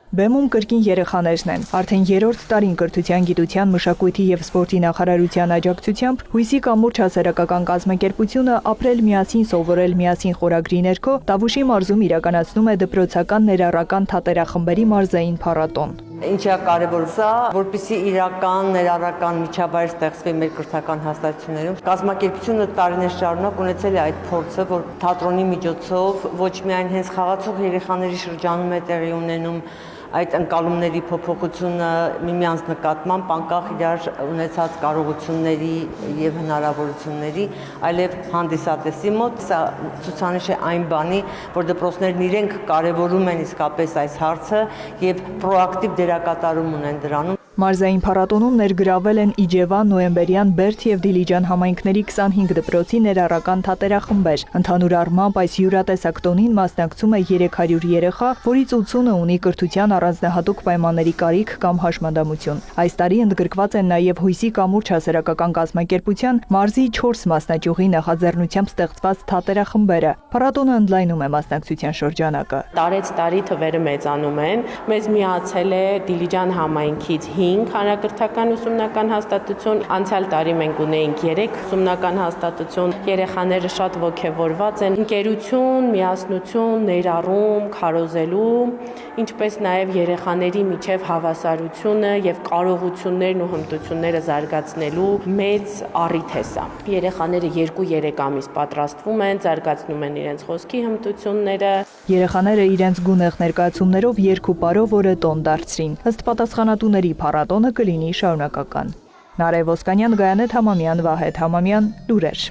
Բեմում կրկին երեխաներն են։ Արդեն 3-րդ տարին կրթության, գիտության, մշակույթի եւ սպորտի նախարարության աջակցությամբ Հույսի կամուրջ հասարակական կազմակերպությունը «Ապրել միասին, սովորել միասին» խորագրի ներքո Տավուշի մարզում իրականացնում է դպրոցական ներառական թատերախմբերի մարզային փառատոն։ Ինչա կարևոր սա, որպեսզի իրական ներառական միջավայր ստեղծվի մեր կրթական հաստատություններում։ Կազմակերպությունը տարիներ շարունակ ունեցել է այդ փորձը, որ թատրոնի միջոցով ոչ միայն հենց խաղացող երեխաների շրջանում է տեղի ունենում այդ ընկալումների փոփոխությունը միմյանց նկատմամբ, անկախ իրար ունեցած կարողությունների եւ հնարավորությունների, այլև հանդիսատեսի մոտ սա ցուցանիշ է այն բանի, որ դպրոցներն իրենք կարևորում են իսկապես այս հարցը եւ պրոակտիվ դերակատարում ունեն դրանում։ Մարզային փառատոնում ներգրավել են Իջևան, Նոյեմբերյան, Բերդ եւ Դիլիջան համայնքների 25 դպրոցի ներառական թատերախմբեր։ Ընդհանուր առմամբ այս յուրատեսակ տոնին մասնակցում է 300 երեխա, որից 80-ը ունի կրթության առանձնահատուկ պայմանների կարիք կամ հաշմանդամություն։ Այս տարի ընդգրկված են նաեւ Հույսի կամուրջ հասարակական կազմակերպության մարզի 4 մասնաճյուղի նախաձեռնությամբ ստեղծված թատերախմբերը։ Փառատոնը ընդլայնում է մասնակցության շրջանակը։ Տարեց տարի թվերը մեծանում են։ Մեզ միացել է Դիլիջան համայնքից հանրակրթական ուսումնական հաստատություն, անցյալ տարի մենք ունեինք 3 ուսումնական հաստատություն, երեխաները շատ ոգևորված են, ընկերություն, միասնություն, ներառում, քարոզելու, ինչպես նաև երեխաների միջև հավասարությունը եւ կարողություններն ու հմտությունները զարգացնելու մեծ առիթ է սա։ Երեխաները 2-3 ամիս պատրաստվում են, զարգացնում են իրենց խոսքի հմտությունները։ Երեխաները իրենց գունեղ ներկայացումներով երկու օրը տոն դարձրին։ Ըստ պատասխանատուների փառատոնը կլինի շարունակական։ Նարեկ Ոսկանյան, Գայանե Թամամյան, Վահե Թամամյան, լուրեր։